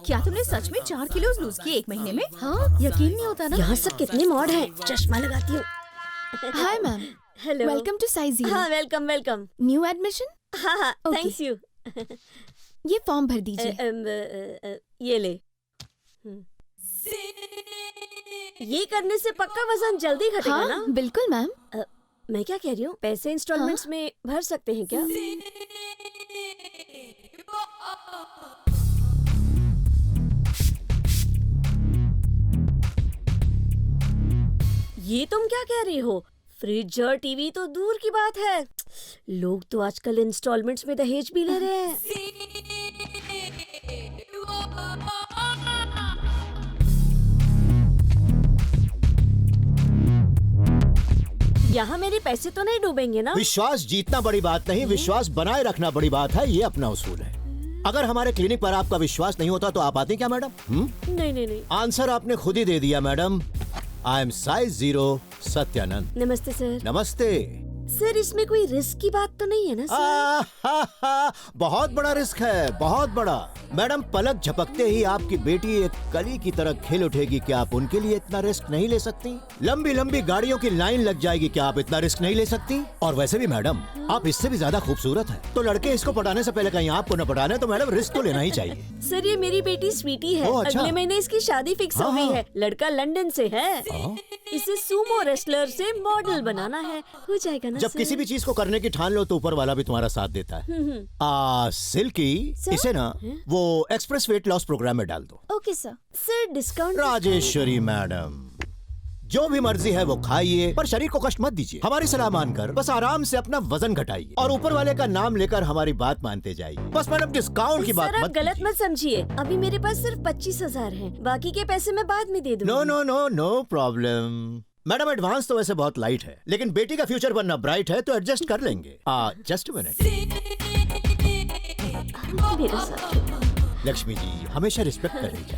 क्या तुमने सच में 4 किलो लूज किए 1 महीने में? हाँ, यकीन नहीं होता ना। यहाँ सब कितने मॉड हैं। चश्मा लगाती हूँ। Hi ma'am, hello. Welcome to size 0। हाँ, वेलकम वेलकम। New admission? हाँ हाँ, Okay. Thanks you. ये फॉर्म भर दीजिए। ये ले। ये करने से पक्का वजन जल्दी घटेगा हाँ, ना? बिल्कुल मैम। मैं क्या कह रही हूँ, पैसे इंस्टॉलमेंट्स में भर सकते हैं क्या? ये तुम क्या कह रही हो? फ्रिज और टीवी तो दूर की बात है, लोग तो आजकल इंस्टॉलमेंट्स में दहेज भी ले रहे हैं। यहाँ मेरे पैसे तो नहीं डूबेंगे ना? विश्वास जीतना बड़ी बात नहीं, विश्वास बनाए रखना बड़ी बात है। ये अपना उसूल है। अगर हमारे क्लिनिक पर आपका विश्वास नहीं होता तो आप आते क्या मैडम? नहीं नहीं नहीं। आंसर आपने खुद ही दे दिया madam. I am size 0 Satyanand. नमस्ते सर। नमस्ते। सर, इसमें कोई रिस्क की बात तो नहीं है ना सर? बहुत बड़ा रिस्क है, बहुत बड़ा। मैडम, पलक झपकते ही आपकी बेटी एक कली की तरह खिल उठेगी। क्या आप उनके लिए इतना रिस्क नहीं ले सकती? लंबी लंबी गाड़ियों की लाइन लग जाएगी। क्या आप इतना रिस्क नहीं ले सकती? और वैसे भी मैडम, आप इससे भी ज्यादा खूबसूरत हैं। तो लड़के इसको पटाने से पहले कहीं आपको न पटाने, तो मैडम रिस्क तो लेना ही चाहिए। सर, ये मेरी बेटी स्वीटी है। ओह, अच्छा। अगले महीने इसकी शादी फिक्स हो गई है। लड़का लंदन से है। इसे सुमो रेसलर से मॉडल बनाना है। हो जाएगा ना जब सर? किसी भी चीज को करने की ठान लो तो ऊपर वाला भी तुम्हारा साथ देता है। सिल्की, इसे ना वो एक्सप्रेस वेट लॉस प्रोग्राम में डाल दो। Okay sir. Sir, discount? Rajeshwari madam, जो भी मर्जी है वो खाइए, पर शरीर को कष्ट मत दीजिए। हमारी सलाह मानकर बस आराम से अपना वजन घटाइए और ऊपर वाले का नाम लेकर हमारी बात मानते जाइए। बस मैडम, डिस्काउंट की बात सर, आप मत गलत कीजिए। मत समझिए। अभी मेरे पास सिर्फ 25,000 है। बाकी के पैसे मैं बाद में दे दूंगी। No no no no problem madam. Advance तो वैसे बहुत लाइट है, लेकिन बेटी का फ्यूचर बनना ब्राइट है, तो एडजस्ट कर लेंगे। Just minute. मेरे साथ लक्ष्मी जी, हमेशा रिस्पेक्ट कर लीजिए।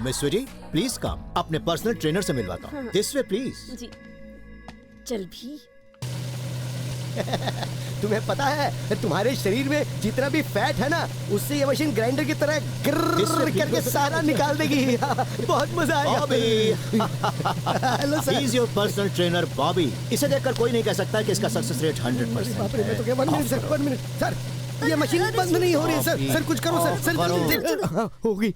Miss sweety, please come. अपने पर्सनल ट्रेनर से मिलवाता हूँ। This way please. जी। चल भी। तुम्हें पता है, तुम्हारे शरीर में जितना भी फैट है ना, उससे ये मशीन ग्राइंडर की तरह ग्रर करके सारा निकाल देगी। बहुत मजा आएगा। Bobby, hello sir. He is your personal trainer Bobby. इसे देखकर कोई नहीं कह सकता कि इसका सक्सेस रेट 100% बाप रे, मैं तो क्या 1 मिनट सर, 1 मिनट सर, ये मशीन बंद नहीं हो रही है सर। सर कुछ करो सर। सर होगी।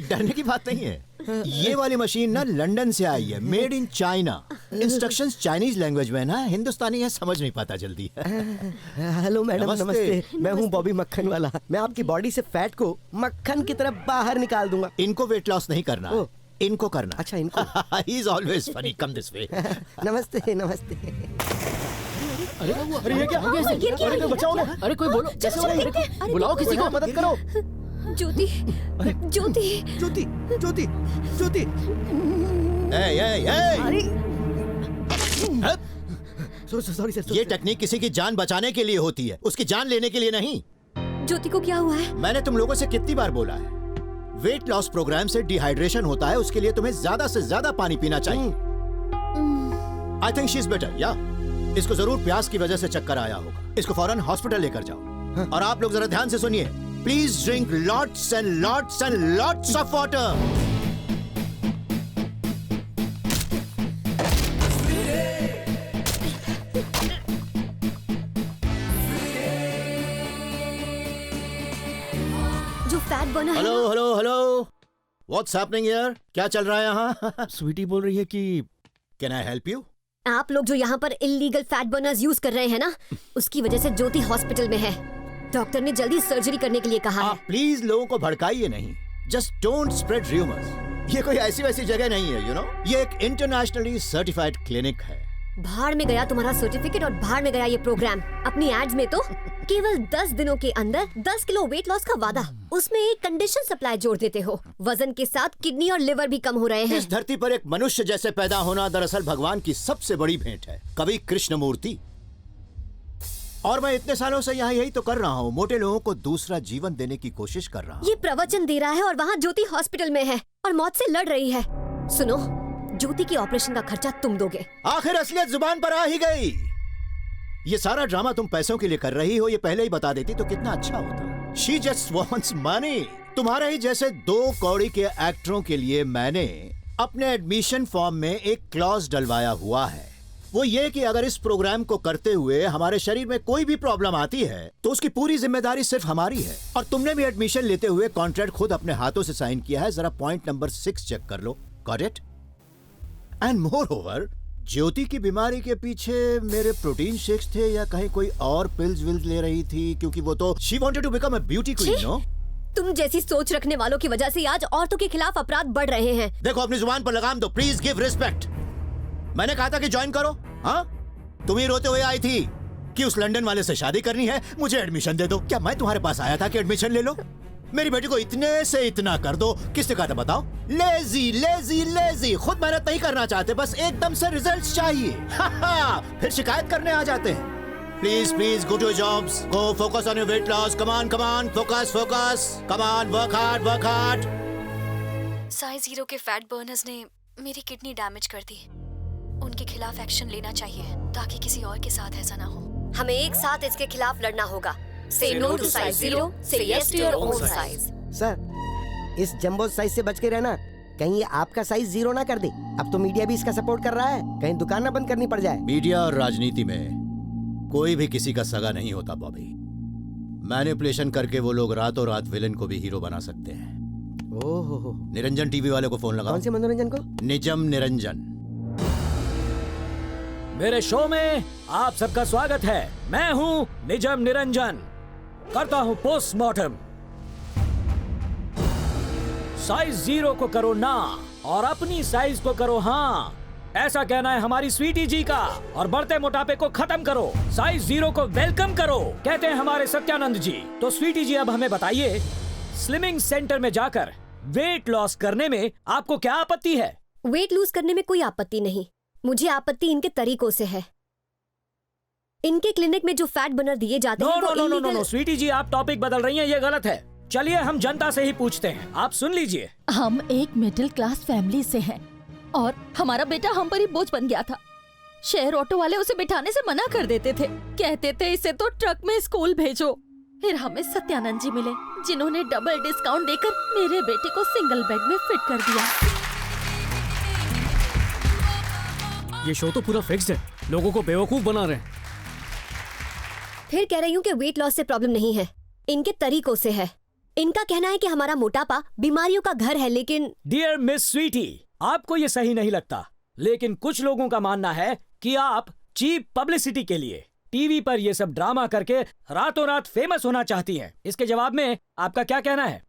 डरने की बात नहीं है। ये वाली मशीन ना लंदन से आई है, made in China. Instructions Chinese language में ना, हिंदुस्तानी है, समझ नहीं पाता जल्दी। हेलो मैडम, नमस्ते। मैं हूँ बॉबी मक्खन वाला। मैं आपकी बॉडी से फैट को मक्खन की तरह बाहर निकाल दूंगा। इनको वेट लॉस नहीं करना है, इनको करना। अच्छा, इनको। He is always funny. Come this way. नमस्ते नमस्ते। अरे ये क्या हो गया? अरे कोई बचाओ ना। अरे कोई बोलो, कैसे हो रहा है? बुलाओ किसी को, मदद करो। ज्योति, ज्योति, ज्योति, ज्योति, ज्योति। Sorry sir. ये टेक्निक किसी की जान बचाने के लिए होती है, उसकी जान लेने के लिए नहीं। ज्योति को क्या हुआ है? मैंने तुम लोगों से कितनी बार बोला है, वेट लॉस प्रोग्राम से डिहाइड्रेशन होता है, उसके लिए तुम्हें ज्यादा से ज्यादा पानी पीना चाहिए। I think she is better. या इसको जरूर प्यास की वजह से चक्कर आया होगा। इसको फौरन हॉस्पिटल लेकर जाओ। और आप लोग जरा ध्यान से सुनिए, please drink lots and lots and lots of water. जो फैट बना है। Hello hello hello, what's happening here? क्या चल रहा है यहाँ? स्वीटी बोल रही है कि कैन आई हेल्प यू? आप लोग जो यहाँ पर इलीगल फैट बर्नर्स यूज कर रहे हैं ना, उसकी वजह से ज्योति हॉस्पिटल में है। डॉक्टर ने जल्दी सर्जरी करने के लिए कहा है। आप प्लीज लोगों को भड़काइए नहीं। Just don't spread rumours. ये कोई ऐसी वैसी जगह नहीं है, यू नो। ये एक इंटरनेशनली सर्टिफाइड क्लिनिक है। भाड़ में गया तुम्हारा सर्टिफिकेट और भाड़ में गया ये प्रोग्राम। अपनी एड्स में तो केवल 10 दिनों के अंदर 10 किलो वेट लॉस का वादा, उसमें एक कंडीशन सप्लाई जोड़ देते हो। वजन के साथ किडनी और लिवर भी कम हो रहे हैं। इस धरती पर एक मनुष्य जैसे पैदा होना दरअसल भगवान की सबसे बड़ी भेंट है, कवि कृष्णमूर्ति। और मैं इतने सालों से यहाँ यही तो कर रहा हूँ, मोटे लोगों को दूसरा जीवन देने की कोशिश कर रहा हूँ। ये प्रवचन दे रहा है और वहाँ ज्योति हॉस्पिटल में है और मौत से लड़ रही है। सुनो, ज्योति की ऑपरेशन का खर्चा तुम दोगे। आखिर असलियत जुबान पर आ ही गई। ये सारा ड्रामा तुम पैसों के लिए कर रही हो, ये पहले ही बता देती तो कितना अच्छा होता। She just wants money। तुम्हारे ही जैसे 2 कौड़ी के एक्टरों के लिए मैंने अपने एडमिशन फॉर्म में एक क्लॉज डलवाया हुआ है। वो ये कि अगर इस प्रोग्राम को करते हुए हमारे शरीर में कोई भी प्रॉब्लम आती है तो उसकी पूरी जिम्मेदारी सिर्फ हमारी है। और तुमने भी एडमिशन लेते हुए कॉन्ट्रैक्ट खुद अपने हाथों से साइन किया है। जरा पॉइंट नंबर 6 चेक कर लो। Got it? And moreover, Jyoti की बीमारी के पीछे मेरे प्रोटीन शेक्स थे या कहीं कोई और पिल्स विल्स ले रही थी? क्योंकि वो तो she wanted to become a beauty queen, no? तुम जैसी सोच रखने वालों की वजह से आज औरतों के खिलाफ अपराध बढ़ रहे हैं। देखो, अपनी जुबान पर लगाम दो। Please give respect. मैंने कहा था कि ज्वाइन करो। हाँ, तुम ही रोते हुए आई थी कि उस लंदन वाले से शादी करनी है, मुझे एडमिशन दे दो। क्या मैं तुम्हारे पास आया था कि एडमिशन ले लो? मेरी बेटी को इतने से इतना कर दो। किसने कहा था बताओ? Lazy lazy lazy. खुद मेहनत नहीं करना चाहते, बस एकदम से रिजल्ट्स चाहिए। फिर शिकायत करने आ जाते हैं। Please please go to your jobs, go focus on your weight loss. Come on focus focus, come on, work hard work hard. Size 0 के फैट बर्नर्स ने मेरी किडनी डैमेज कर दी। उनके खिलाफ एक्शन लेना चाहिए ताकि किसी और के साथ ऐसा ना हो। हमें एक साथ इसके खिलाफ लड़ना होगा। Say no to size 0, say yes to your own size। Sir, इस जंबो साइज से बच के रहना, कहीं ये आपका साइज 0 ना कर दे। अब तो मीडिया भी इसका सपोर्ट कर रहा है, कहीं दुकान ना बंद करनी पड़ जाए। मीडिया और राजनीति में कोई भी किसी का सगा नहीं होता बॉबी। मैनिपुलेशन करके वो लोग रातों रात विलेन को भी हीरो बना सकते हैं। ओहो, निरंजन टीवी वाले को फोन लगाओ। कौन से मनोरंजन को? निजम निरंजन। मेरे शो में आप सबका स्वागत है। मैं हूँ निजम निरंजन, करता हूँ पोस्टमार्टम। साइज 0 को करो ना और अपनी साइज को करो हाँ, ऐसा कहना है हमारी स्वीटी जी का। और बढ़ते मोटापे को खत्म करो, साइज 0 को वेलकम करो, कहते हैं हमारे सत्यानंद जी। तो स्वीटी जी अब हमें बताइए, स्लिमिंग सेंटर में जाकर वेट लॉस करने में आपको क्या आपत्ति है? वेट लूज करने में कोई आपत्ति नहीं, मुझे आपत्ति इनके तरीकों से है। इनके क्लिनिक में जो फैट बर्नर दिए जाते हैं वो नो, स्वीटी जी आप टॉपिक बदल रही हैं, ये गलत है। चलिए हम जनता से ही पूछते हैं, आप सुन लीजिए। हम एक मिडिल क्लास फैमिली से हैं और हमारा बेटा हम पर ही बोझ बन गया था। शेयर ऑटो वाले उसे बिठाने से मना कर देते थे, कहते थे इसे तो ट्रक में स्कूल भेजो। फिर हमें सत्यानंद जी मिले, जिन्होंने डबल डिस्काउंट देकर मेरे बेटे को सिंगल बेड में फिट कर दिया। ये शो तो पूरा फिक्स्ड है, लोगों को बेवकूफ बना रहे हैं। फिर कह रही हूँ कि वेट लॉस से प्रॉब्लम नहीं है, इनके तरीकों से है। इनका कहना है कि हमारा मोटापा बीमारियों का घर है, लेकिन डियर मिस स्वीटी, आपको ये सही नहीं लगता, लेकिन कुछ लोगों का मानना है कि आप चीप पब्लिसिटी के लिए टीवी पर ये सब ड्रामा करके रातों रात फेमस होना चाहती हैं। इसके जवाब में आपका क्या कहना है?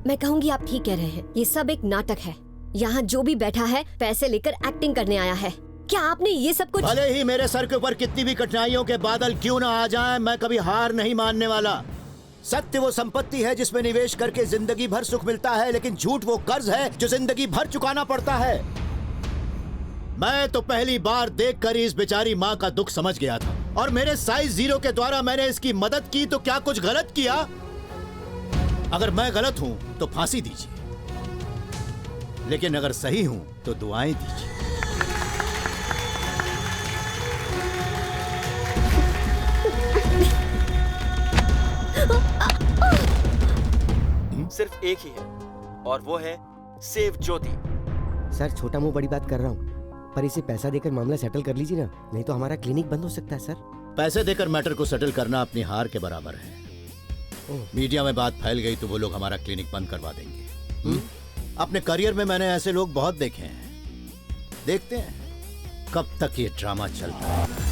मैं कहूँगी आप ठीक कह रहे हैं, ये सब एक नाटक है। यहाँ जो भी बैठा है पैसे लेकर एक्टिंग करने आया है। क्या आपने ये सब कुछ? भले ही मेरे सर के ऊपर कितनी भी कठिनाइयों के बादल क्यों ना आ जाएं, मैं कभी हार नहीं मानने वाला। सत्य वो संपत्ति है जिसमें निवेश करके जिंदगी भर सुख मिलता है, लेकिन झूठ वो कर्ज है जो जिंदगी भर चुकाना पड़ता है। मैं तो पहली बार देखकर ही इस बेचारी माँ का दुख समझ गया था, और मेरे साइज 0 के द्वारा मैंने इसकी मदद की तो क्या कुछ गलत किया? अगर मैं गलत हूँ तो फांसी दीजिए, लेकिन अगर सही हूँ तो दुआएं दीजिए। सिर्फ एक ही है और वो है सेव ज्योति। सर, छोटा मुंह बड़ी बात कर रहा हूँ, पर इसे पैसा देकर मामला सेटल कर लीजिए ना, नहीं तो हमारा क्लिनिक बंद हो सकता है। सर, पैसे देकर मैटर को सेटल करना अपनी हार के बराबर है। मीडिया में बात फैल गई तो वो लोग हमारा क्लिनिक बंद करवा देंगे। अपने करियर में मैंने ऐसे लोग बहुत देखे हैं। देखते हैं कब तक ये ड्रामा चलता है।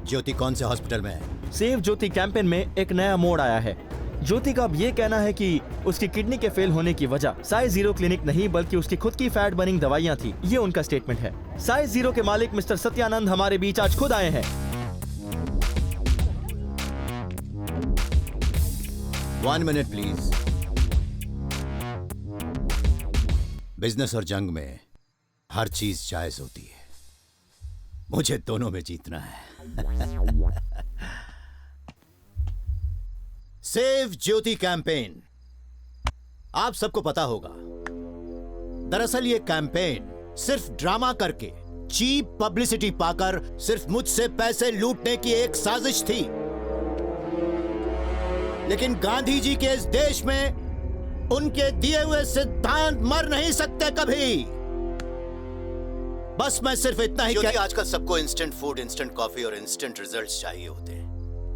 ज्योति कौन से हॉस्पिटल में है? सेव ज्योति कैंपेन में एक नया मोड़ आया है। ज्योति का अब ये कहना है कि उसकी किडनी के फेल होने की वजह साइज 0 क्लिनिक नहीं बल्कि उसकी खुद की फैट बर्निंग दवाइयां थी। ये उनका स्टेटमेंट है। साइज 0 के मालिक मिस्टर सत्यानंद हमारे बीच आज खुद आए हैं। 1 मिनट प्लीज। बिजनेस और जंग में हर चीज जायज होती है, मुझे दोनों में जीतना है। सेव ज्योति कैंपेन। आप सबको पता होगा, दरअसल ये कैंपेन सिर्फ ड्रामा करके, चीप पब्लिसिटी पाकर सिर्फ मुझसे पैसे लूटने की एक साजिश थी। लेकिन गांधी जी के इस देश में उनके दिए हुए सिद्धांत मर नहीं सकते कभी। बस मैं सिर्फ इतना ही कि आजकल सबको इंस्टेंट फूड, इंस्टेंट कॉफी और इंस्टेंट रिजल्ट्स चाहिए होते हैं,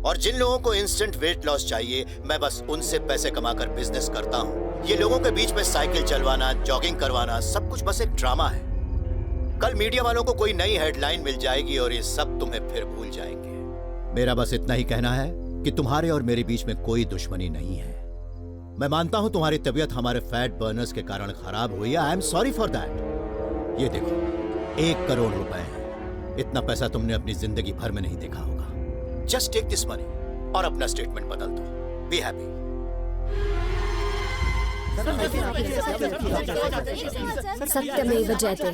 और जिन लोगों को इंस्टेंट वेट लॉस चाहिए, मैं बस उनसे पैसे कमाकर बिजनेस करता हूं। ये लोगों के बीच में साइकिल चलवाना, जॉगिंग करवाना, सब कुछ बस एक ड्रामा है। कल मीडिया वालों को कोई नई हेडलाइन मिल जाएगी और ये सब तुम्हें फिर भूल जाएंगे। मेरा बस इतना ही कहना है कि तुम्हारे और मेरे बीच में कोई दुश्मनी नहीं है। मैं मानता हूं तुम्हारी तबीयत हमारे फैट बर्नर्स के कारण खराब हुई है। I am sorry for that. ये देखो, 1 करोड़ रुपए हैं। इतना पैसा तुमने अपनी जिंदगी भर में नहीं देखा होगा। जस्ट टेक दिस मनी और अपना स्टेटमेंट बदल दो। Be happy. सत्यमेव जयते।